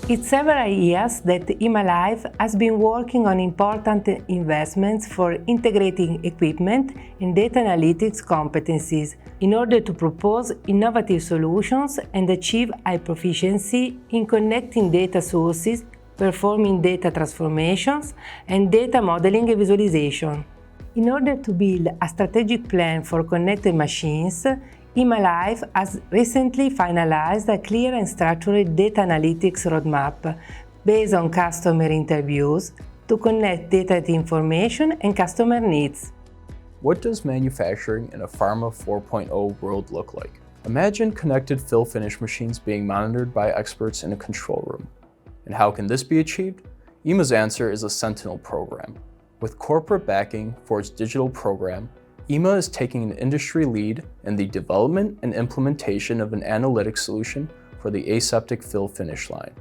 It's several years that ImaLife has been working on important investments for integrating equipment and data analytics competencies in order to propose innovative solutions and achieve high proficiency in connecting data sources, performing data transformations, and data modeling and visualization. In order to build a strategic plan for connected machines, ImaLife has recently finalized a clear and structured data analytics roadmap based on customer interviews to connect data information and customer needs. What does manufacturing in a Pharma 4.0 world look like? Imagine connected fill-finish machines being monitored by experts in a control room. And how can this be achieved? IMA's answer is a Sentinel program. With corporate backing for its digital program, IMA is taking an industry lead in the development and implementation of an analytics solution for the aseptic fill finish line.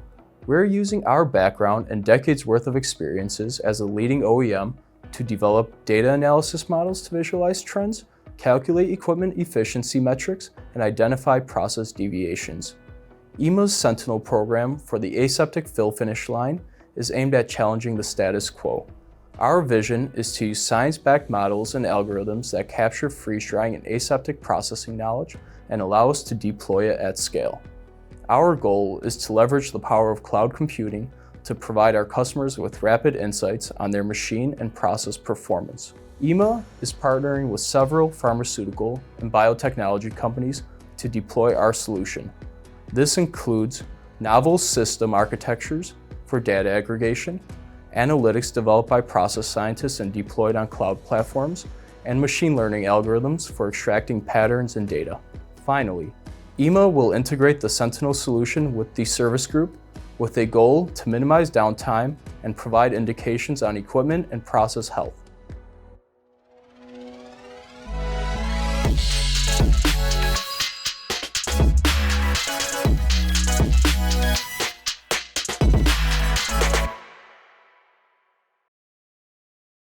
We're using our background and decades worth of experiences as a leading OEM to develop data analysis models to visualize trends, calculate equipment efficiency metrics, and identify process deviations. IMA's Sentinel program for the aseptic fill finish line is aimed at challenging the status quo. Our vision is to use science-backed models and algorithms that capture freeze-drying and aseptic processing knowledge and allow us to deploy it at scale. Our goal is to leverage the power of cloud computing to provide our customers with rapid insights on their machine and process performance. IMA is partnering with several pharmaceutical and biotechnology companies to deploy our solution. This includes novel system architectures for data aggregation, analytics developed by process scientists and deployed on cloud platforms, and machine learning algorithms for extracting patterns and data. Finally, IMA will integrate the Sentinel solution with the service group with a goal to minimize downtime and provide indications on equipment and process health.